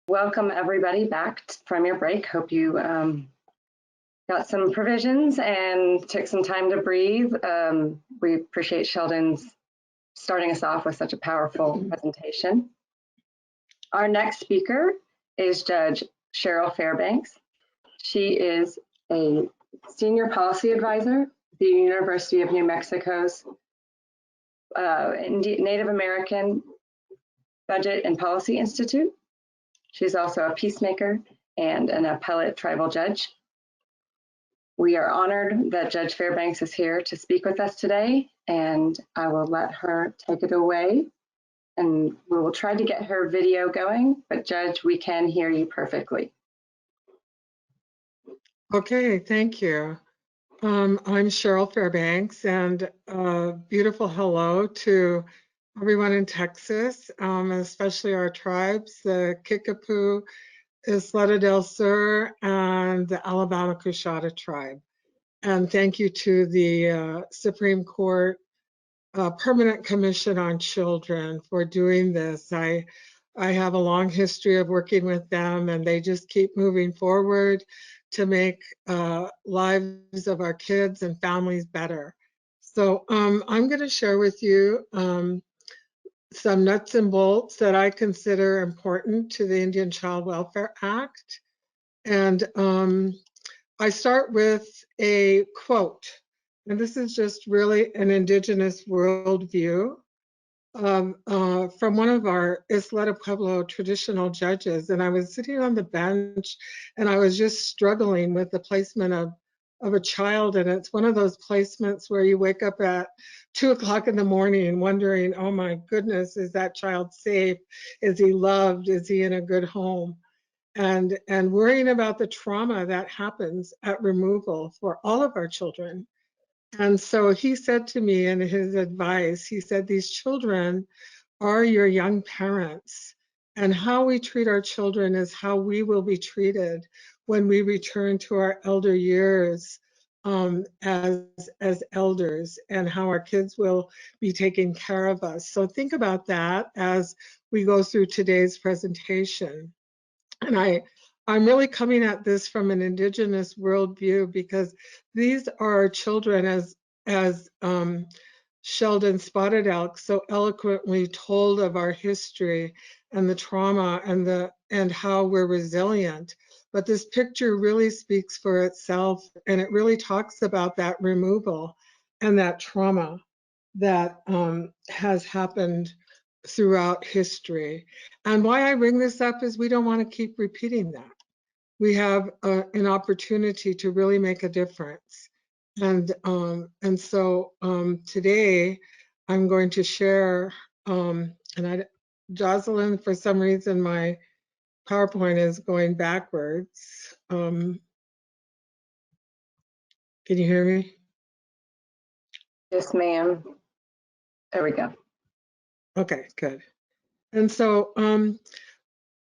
Welcome everybody back from your break. Hope you got some provisions and took some time to breathe. We appreciate Sheldon's starting us off with such a powerful presentation. Our next speaker is Judge Cheryl Fairbanks. She is a senior policy advisor at the University of New Mexico's Native American Budget and Policy Institute. She's also a peacemaker and an appellate tribal judge. We are honored that Judge Fairbanks is here to speak with us today, and I will let her take it away. And we will try to get her video going, but Judge, we can hear you perfectly. Okay, thank you. I'm Cheryl Fairbanks, and beautiful hello to everyone in Texas, especially our tribes, the Kickapoo, Isleta del Sur, and the Alabama Coushatta tribe. And thank you to the Supreme Court Permanent Commission on Children for doing this. I have a long history of working with them, and they just keep moving forward to make lives of our kids and families better. So I'm going to share with you some nuts and bolts that I consider important to the Indian Child Welfare Act. And I start with a quote, and this is just really an Indigenous worldview from one of our Isleta Pueblo traditional judges. And I was sitting on the bench and I was just struggling with the placement of a child. And it's one of those placements where you wake up at 2 o'clock in the morning wondering, oh my goodness, is that child safe? Is he loved? Is he in a good home? And worrying about the trauma that happens at removal for all of our children. And so he said to me in his advice, he said, these children are your young parents, and how we treat our children is how we will be treated when we return to our elder years as elders, and how our kids will be taking care of us. So think about that as we go through today's presentation. And I'm really coming at this from an Indigenous worldview, because these are our children, as Sheldon Spotted Elk so eloquently told of our history and the trauma and how we're resilient. But this picture really speaks for itself, and it really talks about that removal and that trauma that has happened throughout history. And why I bring this up is we don't want to keep repeating that. We have an opportunity to really make a difference. And so today I'm going to share, Jocelyn, for some reason my PowerPoint is going backwards. Can you hear me? Yes, ma'am. There we go. Okay, good. And so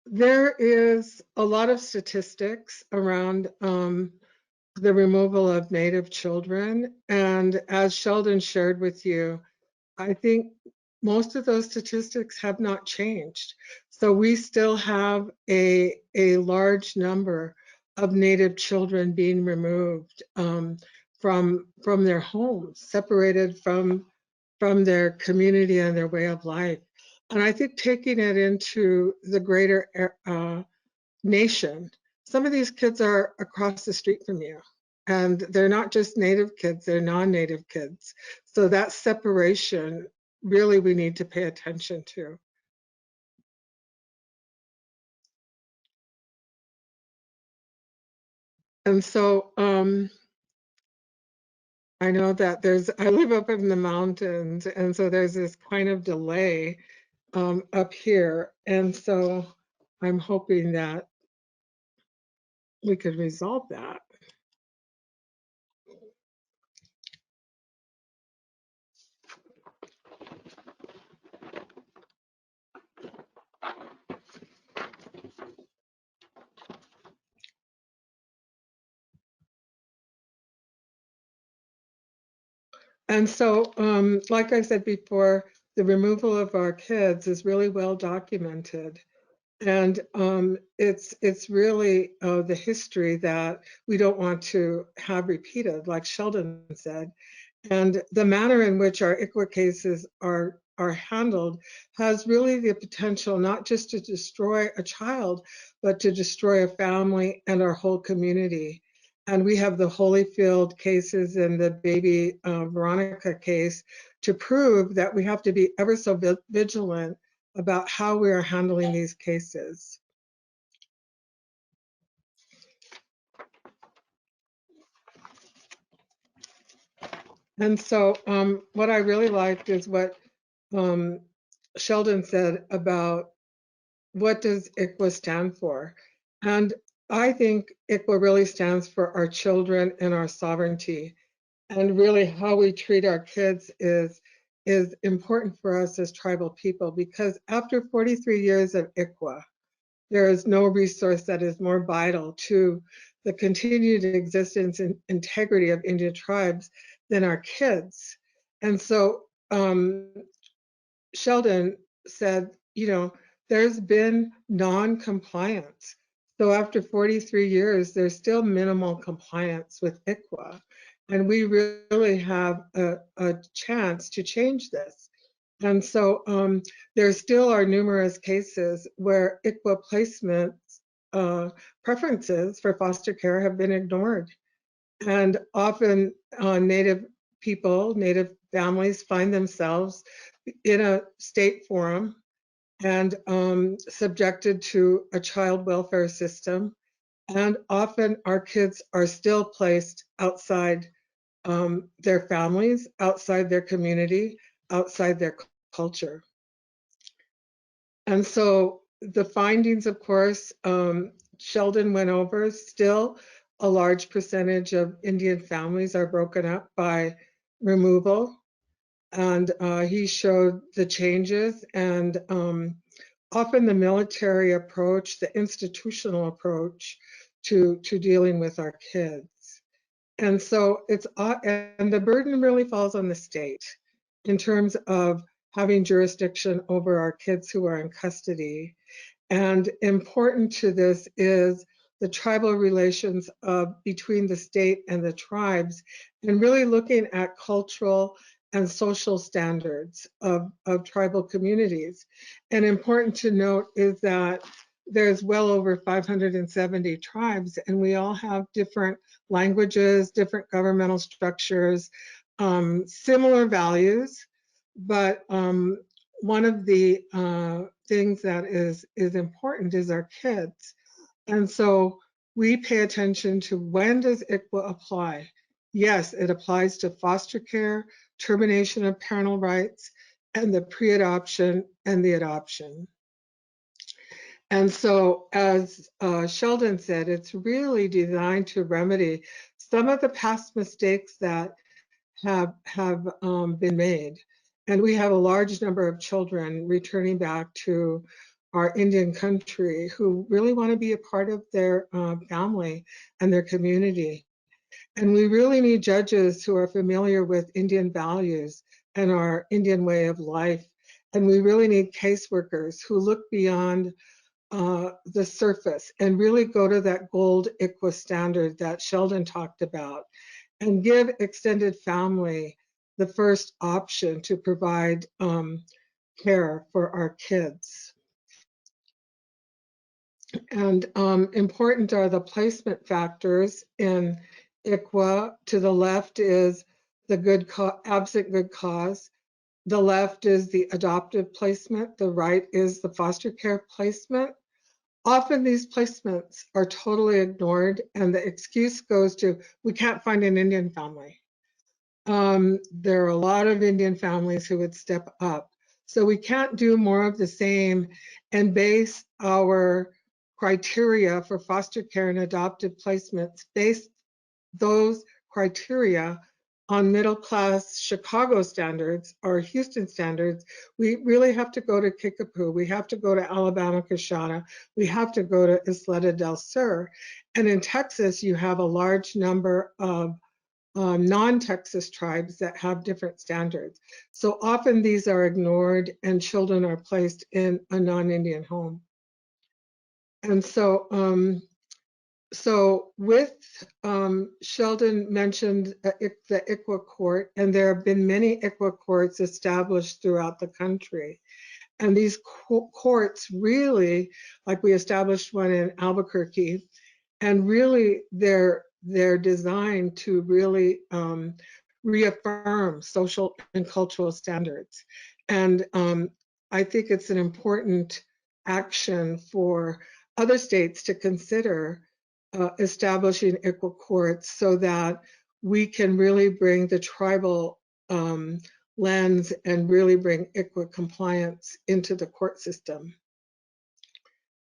there is a lot of statistics around the removal of Native children. And as Sheldon shared with you, I think most of those statistics have not changed. So we still have a large number of Native children being removed from their homes, separated from their community and their way of life. And I think taking it into the greater nation, some of these kids are across the street from you, and they're not just Native kids, they're non-Native kids. So that separation, really we need to pay attention to. And so I know that I live up in the mountains, and so there's this kind of delay up here. And so I'm hoping that we could resolve that. And so, like I said before, the removal of our kids is really well documented. And it's really the history that we don't want to have repeated, like Sheldon said. And the manner in which our ICWA cases are handled has really the potential not just to destroy a child, but to destroy a family and our whole community. And we have the Holyfield cases and the baby Veronica case to prove that we have to be ever so vigilant about how we are handling these cases. And so what I really liked is what um, Sheldon said about what does ICWA stand for? And I think ICWA really stands for our children and our sovereignty. And really how we treat our kids is important for us as tribal people, because after 43 years of ICWA, there is no resource that is more vital to the continued existence and integrity of Indian tribes than our kids. And so Sheldon said, there's been non-compliance. So after 43 years, there's still minimal compliance with ICWA. And we really have a chance to change this. And so there still are numerous cases where ICWA placements preferences for foster care have been ignored. And often Native people, Native families find themselves in a state forum and subjected to a child welfare system. And often our kids are still placed outside their families, outside their community, outside their culture. And so the findings, of course, Sheldon went over, still a large percentage of Indian families are broken up by removal. And he showed the changes, and often the military approach, the institutional approach to dealing with our kids. And so and the burden really falls on the state in terms of having jurisdiction over our kids who are in custody. And important to this is the tribal relations between the state and the tribes, and really looking at cultural and social standards of tribal communities. And important to note is that there's well over 570 tribes, and we all have different languages, different governmental structures, similar values, but one of the things that is important is our kids. And so we pay attention to, when does ICWA apply? Yes, it applies to foster care, termination of parental rights, and the pre-adoption and the adoption. And so, as Sheldon said, it's really designed to remedy some of the past mistakes that have been made. And we have a large number of children returning back to our Indian country who really want to be a part of their family and their community. And we really need judges who are familiar with Indian values and our Indian way of life. And we really need caseworkers who look beyond the surface and really go to that gold ICWA standard that Sheldon talked about, and give extended family the first option to provide care for our kids. And important are the placement factors in ICWA. To the left is the absent good cause. The left is the adoptive placement. The right is the foster care placement. Often these placements are totally ignored, and the excuse goes to, we can't find an Indian family. There are a lot of Indian families who would step up. So we can't do more of the same and base our criteria for foster care and adoptive placements, base those criteria on middle class Chicago standards or Houston standards. We really have to go to Kickapoo. We have to go to Alabama Coshada. We have to go to Isleta del Sur. And in Texas, you have a large number of non-Texas tribes that have different standards. So often these are ignored and children are placed in a non-Indian home. And so with Sheldon mentioned the ICWA court, and there have been many ICWA courts established throughout the country. And these courts really, like we established one in Albuquerque, and really they're designed to really reaffirm social and cultural standards. And I think it's an important action for other states to consider establishing ICWA courts so that we can really bring the tribal lens and really bring ICWA compliance into the court system.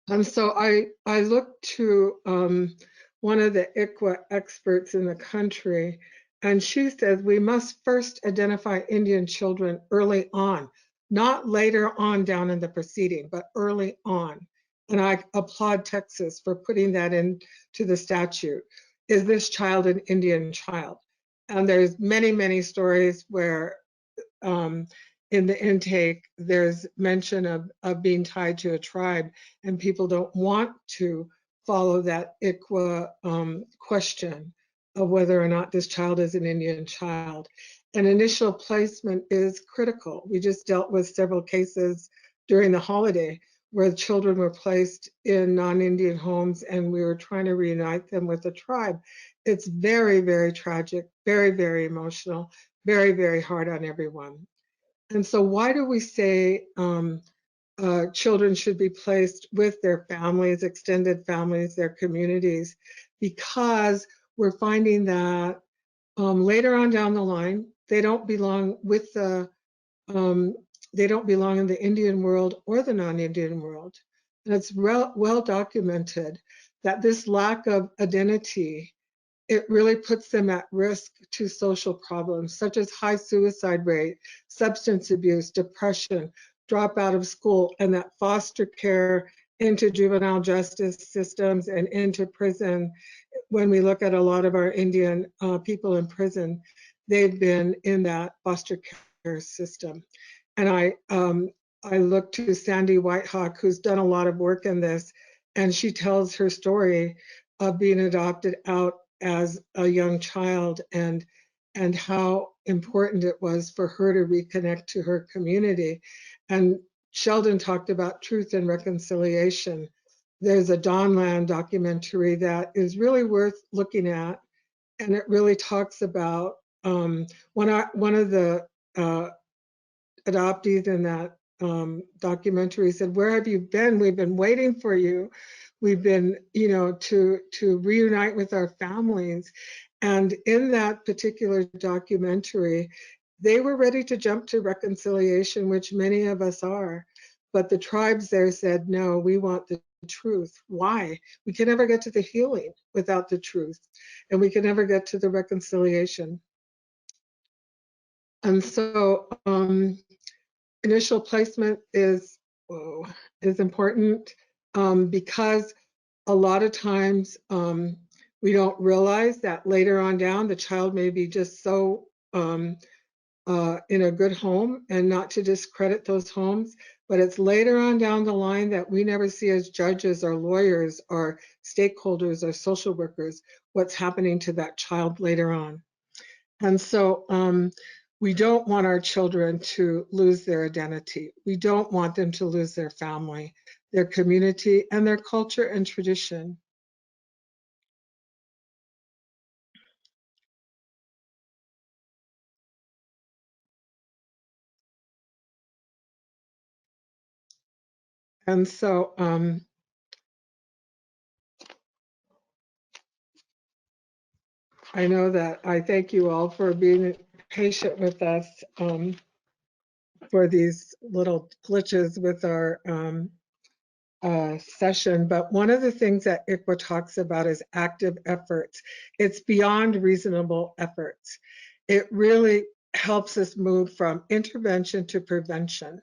And so I looked to one of the ICWA experts in the country, and she says we must first identify Indian children early on, not later on down in the proceeding, but early on. And I applaud Texas for putting that into the statute. Is this child an Indian child? And there's many, many stories where in the intake, there's mention of being tied to a tribe, and people don't want to follow that ICWA question of whether or not this child is an Indian child. And initial placement is critical. We just dealt with several cases during the holiday where children were placed in non-Indian homes and we were trying to reunite them with the tribe. It's very, very tragic, very, very emotional, very, very hard on everyone. And so why do we say children should be placed with their families, extended families, their communities? Because we're finding that later on down the line, they don't belong with they don't belong in the Indian world or the non-Indian world. And it's well documented that this lack of identity, it really puts them at risk to social problems such as high suicide rate, substance abuse, depression, drop out of school, and that foster care into juvenile justice systems and into prison. When we look at a lot of our Indian people in prison, they've been in that foster care system. And I look to Sandy Whitehawk, who's done a lot of work in this, and she tells her story of being adopted out as a young child and how important it was for her to reconnect to her community. And Sheldon talked about truth and reconciliation. There's a Dawnland documentary that is really worth looking at, and it really talks about one of the adoptees in that documentary said, "Where have you been? We've been waiting for you. We've been, to reunite with our families." And in that particular documentary, they were ready to jump to reconciliation, which many of us are. But the tribes there said, "No, we want the truth." Why? We can never get to the healing without the truth, and we can never get to the reconciliation. And so initial placement is important because a lot of times we don't realize that later on down the child may be just so in a good home, and not to discredit those homes, but it's later on down the line that we never see as judges or lawyers or stakeholders or social workers what's happening to that child later on. And so we don't want our children to lose their identity. We don't want them to lose their family, their community, and their culture and tradition. And so I know that I thank you all for being patient with us for these little glitches with our session. But one of the things that ICWA talks about is active efforts. It's beyond reasonable efforts. It really helps us move from intervention to prevention.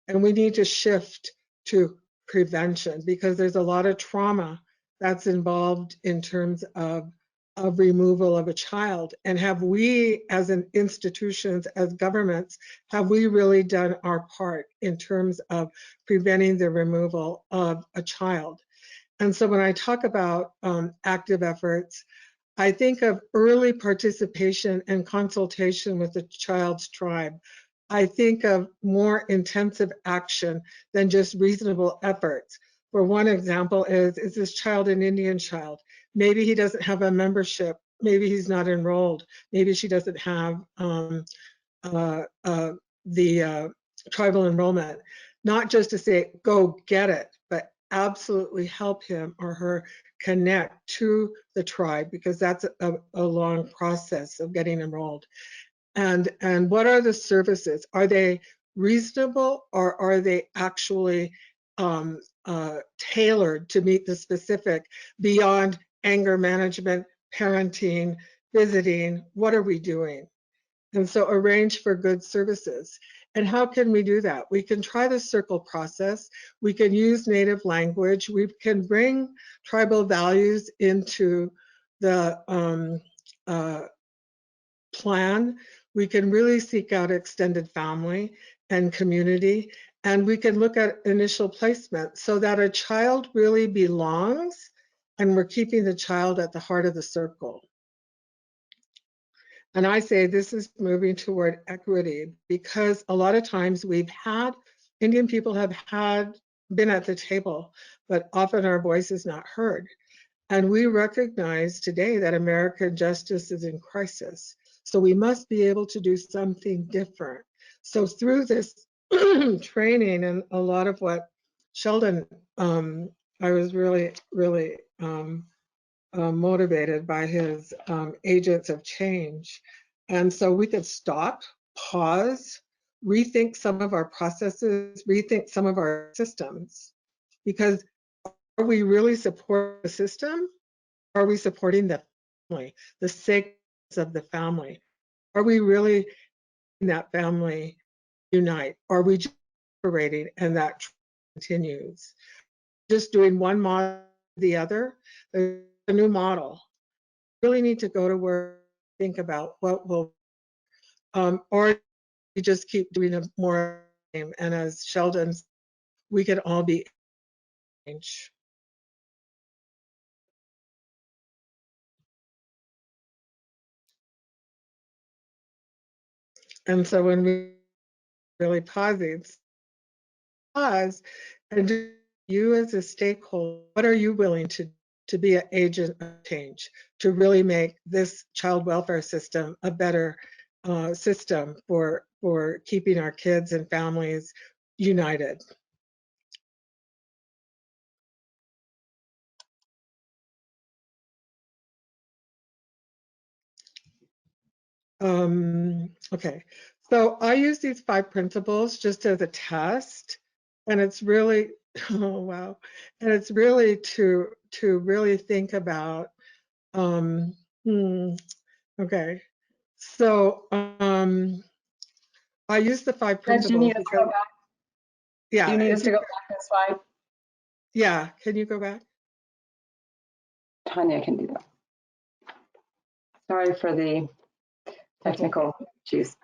And we need to shift to prevention because there's a lot of trauma that's involved in terms of removal of a child. And have we, as an institutions, as governments, have we really done our part in terms of preventing the removal of a child? And so when I talk about active efforts, I think of early participation and consultation with the child's tribe. I think of more intensive action than just reasonable efforts. For one example is this child an Indian child? Maybe he doesn't have a membership. Maybe he's not enrolled. Maybe she doesn't have the tribal enrollment. Not just to say, go get it, but absolutely help him or her connect to the tribe, because that's a long process of getting enrolled. And what are the services? Are they reasonable, or are they actually tailored to meet the specific beyond anger management, parenting, visiting? What are we doing? And so arrange for good services. And how can we do that? We can try the circle process. We can use native language. We can bring tribal values into the plan. We can really seek out extended family and community. And we can look at initial placement so that a child really belongs, and we're keeping the child at the heart of the circle. And I say this is moving toward equity, because a lot of times Indian people have been at the table, but often our voice is not heard. And we recognize today that American justice is in crisis. So we must be able to do something different. So through this training and a lot of what Sheldon, I was really, really motivated by his agents of change. And so we could stop, pause, rethink some of our processes, rethink some of our systems. Because are we really supporting the system? Are we supporting the family, the sacredness of the family? Are we really in that family unite? Are we just operating and that continues? Just doing one model or the other? There's a new model. Really need to go to work, think about what will, or we just keep doing a more, and as Sheldon, we could all be changed. And so when we really pause and you as a stakeholder, what are you willing to be an agent of change, to really make this child welfare system a better system for keeping our kids and families united? Okay, so I use these 5 principles just as a test, and it's really, oh wow, and it's really to really think about, um, okay, so I use the 5 Judge, do you need principles us to because, go back? yeah, Do you need us to go back a slide? yeah, can you go back? Tanya can do that. Sorry for the technical issues.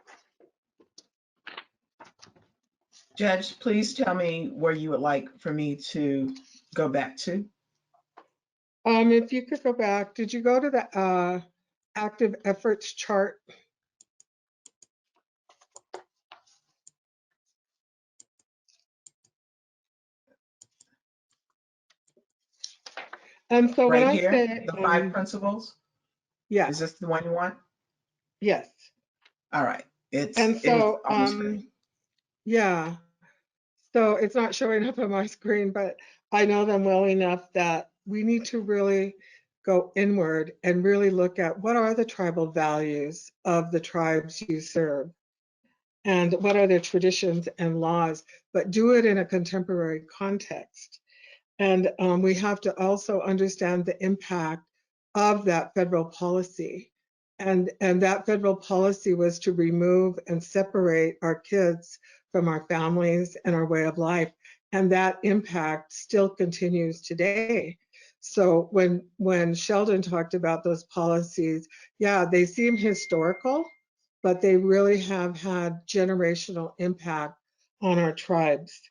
Judge, please tell me where you would like for me to go back to. If you could go back, did you go to the active efforts chart? And so when Right I here, say, the 5 principles. yeah, Is this the one you want? yes. All right. And It is so, on the screen. yeah, so it's not showing up on my screen, but I know them well enough that we need to really go inward and really look at what are the tribal values of the tribes you serve, and what are their traditions and laws, but do it in a contemporary context. And we have to also understand the impact of that federal policy. And that federal policy was to remove and separate our kids from our families and our way of life. And that impact still continues today. So when Sheldon talked about those policies, yeah, they seem historical, but they really have had generational impact on our tribes.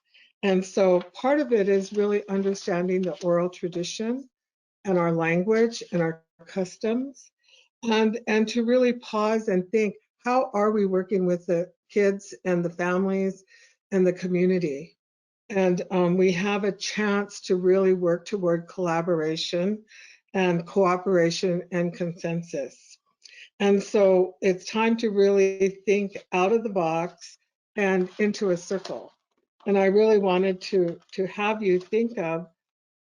And so part of it is really understanding the oral tradition and our language and our customs, and to really pause and think, how are we working with the kids and the families and the community? And we have a chance to really work toward collaboration and cooperation and consensus. And so it's time to really think out of the box and into a circle. And I really wanted to have you think of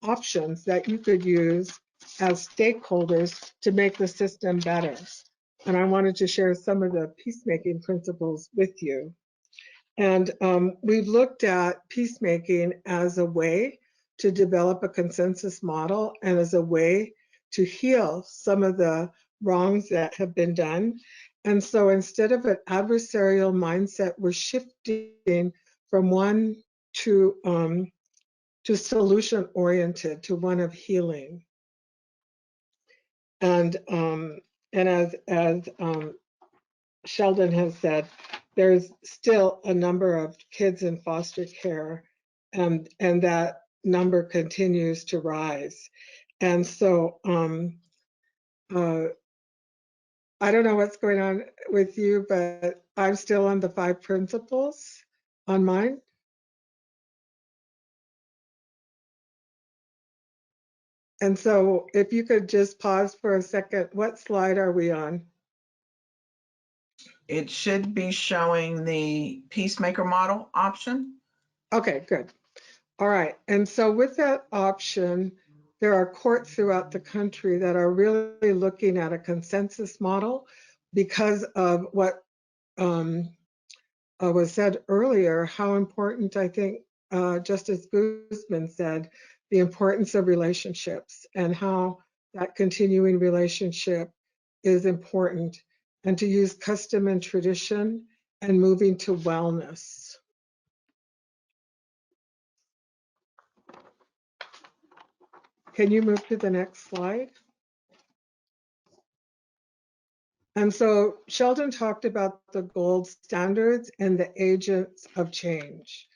options that you could use as stakeholders to make the system better. And I wanted to share some of the peacemaking principles with you. And we've looked at peacemaking as a way to develop a consensus model and as a way to heal some of the wrongs that have been done. And so instead of an adversarial mindset, we're shifting from one to solution oriented, to one of healing. And as Sheldon has said, there's still a number of kids in foster care, and that number continues to rise. And so I don't know what's going on with you, but I'm still on the 5 principles on mine. And so if you could just pause for a second, what slide are we on? It should be showing the peacemaker model option. Okay, good. All right. And so with that option, there are courts throughout the country that are really looking at a consensus model because of what was said earlier, how important, I think Justice Guzman said, the importance of relationships and how that continuing relationship is important, and to use custom and tradition and moving to wellness. Can you move to the next slide? And so Sheldon talked about the gold standards and the agents of change.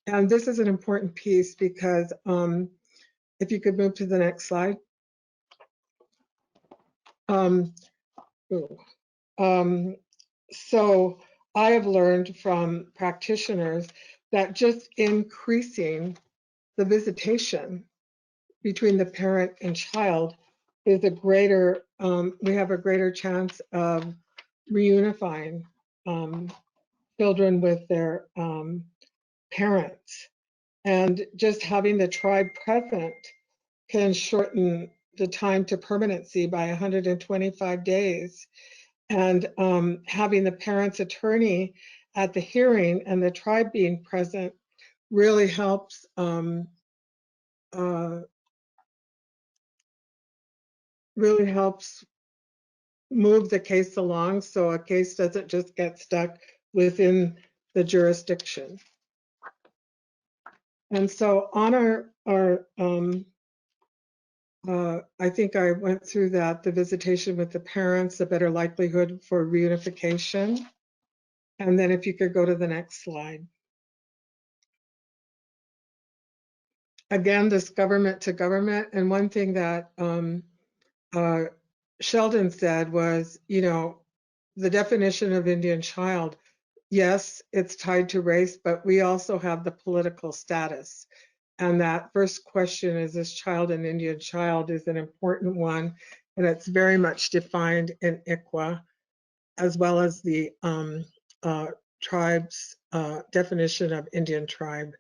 And this is an important piece because if you could move to the next slide. So I have learned from practitioners that just increasing the visitation between the parent and child is a greater, we have a greater chance of reunifying children with their parents. And just having the tribe present can shorten the time to permanency by 125 days. And having the parent's attorney at the hearing and the tribe being present really helps move the case along, so a case doesn't just get stuck within the jurisdiction. And so on I think I went through that, the visitation with the parents, the better likelihood for reunification. And then if you could go to the next slide. Again, this government to government. And one thing that Sheldon said was, you know, the definition of Indian child, yes, it's tied to race, but we also have the political status. And that first question, is this child an Indian child, is an important one. And it's very much defined in ICWA, as well as the tribe's definition of Indian tribe.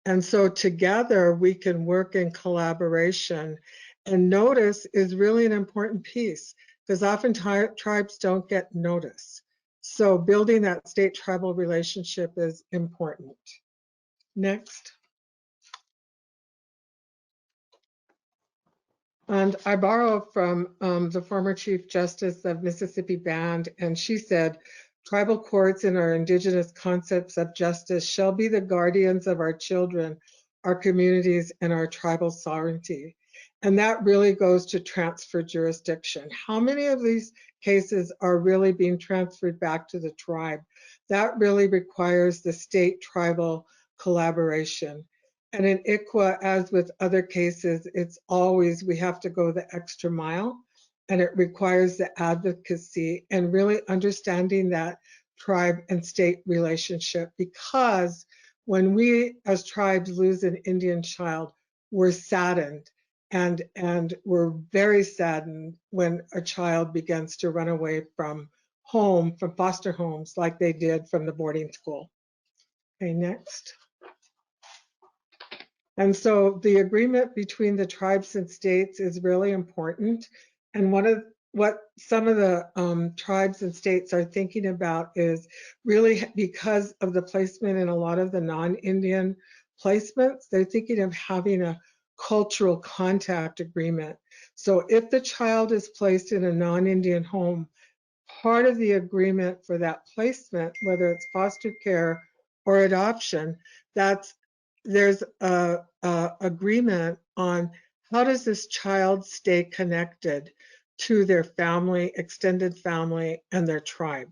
And so together we can work in collaboration. And notice is really an important piece, because often tribes don't get notice. So building that state tribal relationship is important. Next. And I borrow from the former Chief Justice of Mississippi Band, and she said, tribal courts and our indigenous concepts of justice shall be the guardians of our children, our communities, and our tribal sovereignty. And that really goes to transfer jurisdiction. How many of these cases are really being transferred back to the tribe? That really requires the state tribal collaboration. And in ICWA, as with other cases, it's always we have to go the extra mile, and it requires the advocacy and really understanding that tribe and state relationship, because when we as tribes lose an Indian child, we're saddened, and we're very saddened when a child begins to run away from home, from foster homes, like they did from the boarding school. Okay, next. And so the agreement between the tribes and states is really important. And what some of the tribes and states are thinking about is really, because of the placement in a lot of the non-Indian placements, they're thinking of having a cultural contact agreement. So if the child is placed in a non-Indian home, part of the agreement for that placement, whether it's foster care or adoption, there's a agreement on how does this child stay connected to their family, extended family, and their tribe.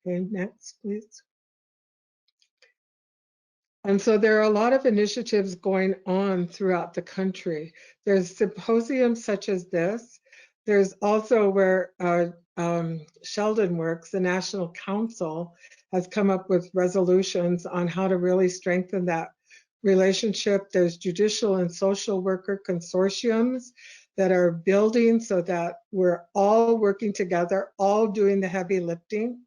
Okay, next, please. And so there are a lot of initiatives going on throughout the country. There's symposiums such as this. There's also where Sheldon works, the National Council has come up with resolutions on how to really strengthen that relationship. There's judicial and social worker consortiums that are building so that we're all working together, all doing the heavy lifting.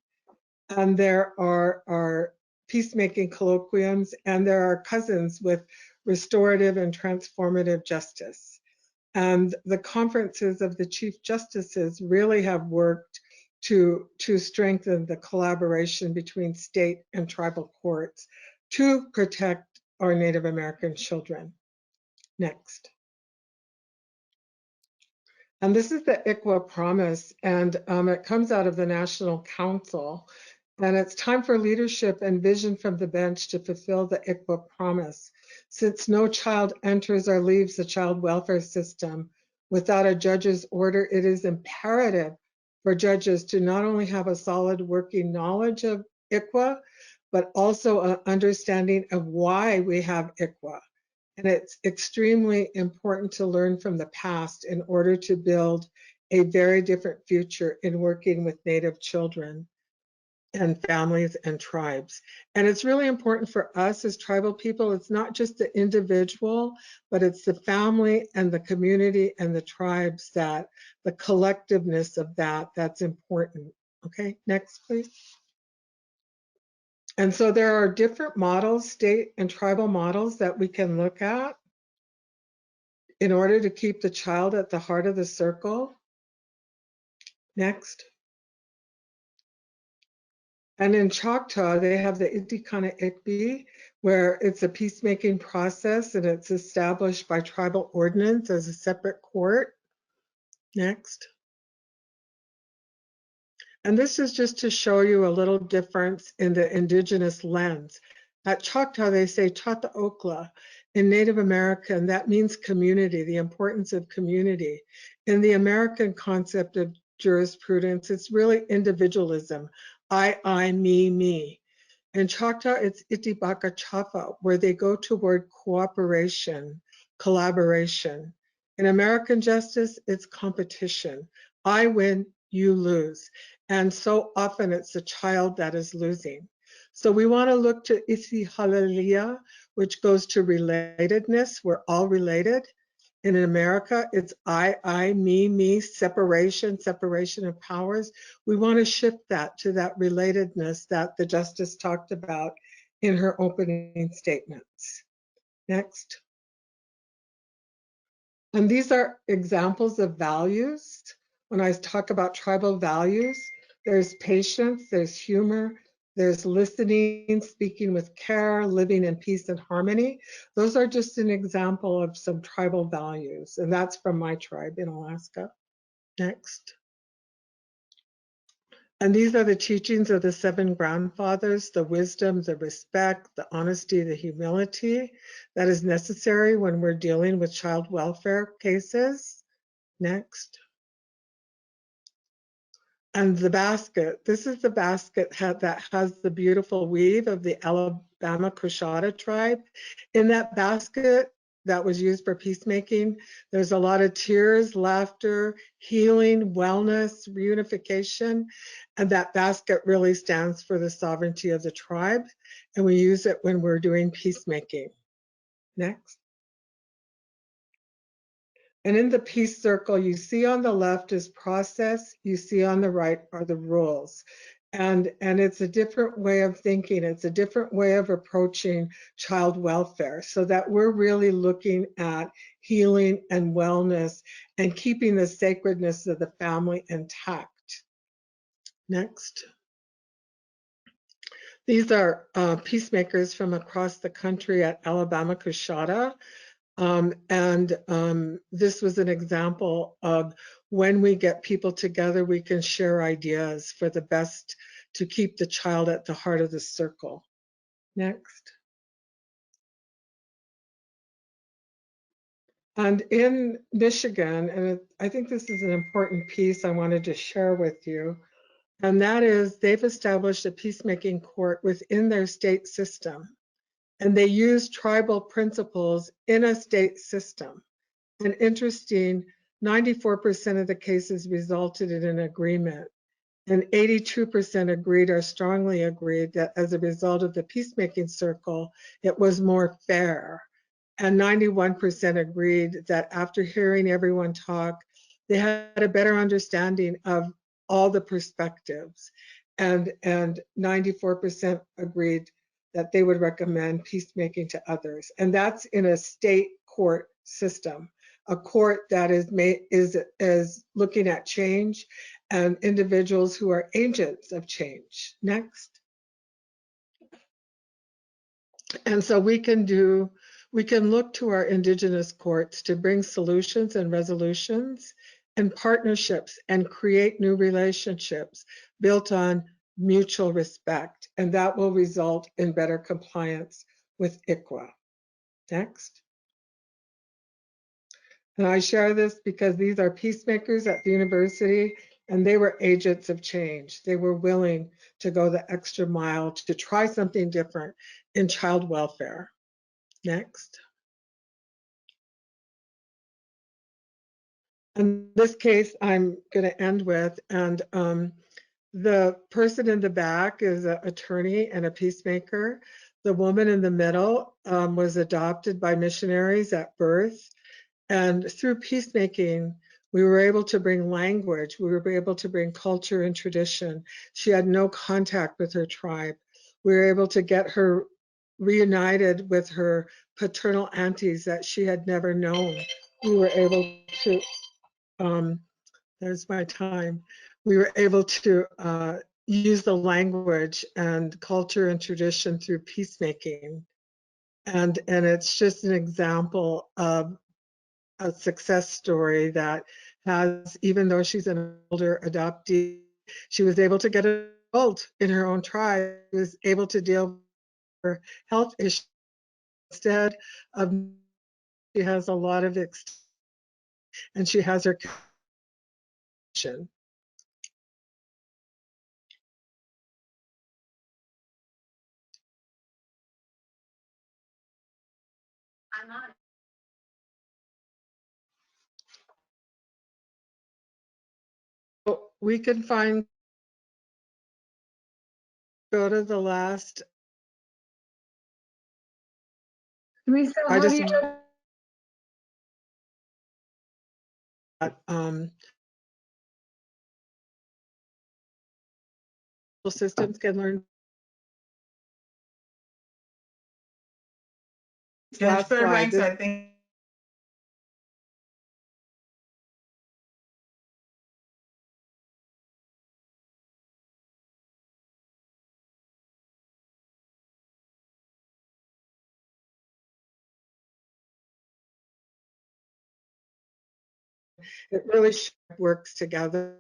And there are peacemaking colloquiums, and there are cousins with restorative and transformative justice. And the conferences of the chief justices really have worked to strengthen the collaboration between state and tribal courts to protect our Native American children. Next. And this is the ICWA promise, and it comes out of the National Council. And it's time for leadership and vision from the bench to fulfill the ICWA promise. Since no child enters or leaves the child welfare system without a judge's order, it is imperative for judges to not only have a solid working knowledge of ICWA, but also an understanding of why we have ICWA. And it's extremely important to learn from the past in order to build a very different future in working with Native children and families and tribes. And it's really important for us as tribal people. It's not just the individual, but it's the family and the community and the tribes, that the collectiveness of that's important. Okay, next, please. And so there are different models, state and tribal models, that we can look at in order to keep the child at the heart of the circle. Next. And in Choctaw, they have the Itikana Ikbi, where it's a peacemaking process, and it's established by tribal ordinance as a separate court. Next. And this is just to show you a little difference in the indigenous lens. At Choctaw, they say Chata Okla. In Native American, that means community, the importance of community. In the American concept of jurisprudence, it's really individualism. I, me. In Choctaw, it's Itibaka Chafa, where they go toward cooperation, collaboration. In American justice, it's competition. I win, you lose. And so often it's the child that is losing. So we want to look to Isi Halalia, which goes to relatedness. We're all related. In America, it's I, me, separation of powers. We want to shift that to that relatedness that the justice talked about in her opening statements. Next. And these are examples of values. When I talk about tribal values, there's patience, there's humor, there's listening, speaking with care, living in peace and harmony. Those are just an example of some tribal values, and that's from my tribe in Alaska. Next. And these are the teachings of the 7 grandfathers, the wisdom, the respect, the honesty, the humility that is necessary when we're dealing with child welfare cases. Next. And the basket. This is the basket that has the beautiful weave of the Alabama Coshada tribe. In that basket that was used for peacemaking, there's a lot of tears, laughter, healing, wellness, reunification, and that basket really stands for the sovereignty of the tribe, and we use it when we're doing peacemaking. Next. And in the peace circle, you see on the left is process, you see on the right are the rules. And it's a different way of thinking. It's a different way of approaching child welfare, so that we're really looking at healing and wellness and keeping the sacredness of the family intact. Next. These are peacemakers from across the country at Alabama Coshada. This was an example of when we get people together, we can share ideas for the best to keep the child at the heart of the circle. Next. And in Michigan, and I think this is an important piece I wanted to share with you, and that is they've established a peacemaking court within their state system. And they use tribal principles in a state system. And interesting, 94% of the cases resulted in an agreement. And 82% agreed or strongly agreed that as a result of the peacemaking circle, it was more fair. And 91% agreed that after hearing everyone talk, they had a better understanding of all the perspectives. And 94% agreed that they would recommend peacemaking to others. And that's in a state court system, a court that is looking at change and individuals who are agents of change. Next. And so we can look to our Indigenous courts to bring solutions and resolutions and partnerships and create new relationships built on mutual respect. And that will result in better compliance with ICWA. Next. And I share this because these are peacemakers at the university, and they were agents of change. They were willing to go the extra mile to try something different in child welfare. Next. In this case, I'm going to end with, and the person in the back is an attorney and a peacemaker. The woman in the middle was adopted by missionaries at birth. And through peacemaking, we were able to bring language, we were able to bring culture and tradition. She had no contact with her tribe. We were able to get her reunited with her paternal aunties that she had never known. We were able to, there's my time. We were able to use the language and culture and tradition through peacemaking. And it's just an example of a success story that has, even though she's an older adoptee, she was able to get an adult in her own tribe, was able to deal with her health issues instead of, she has a lot of and she has her connection. So we can find, go to the last. Do we still I have just you? Systems can learn. Judge Last slide. Fairbanks, I think. It really works together.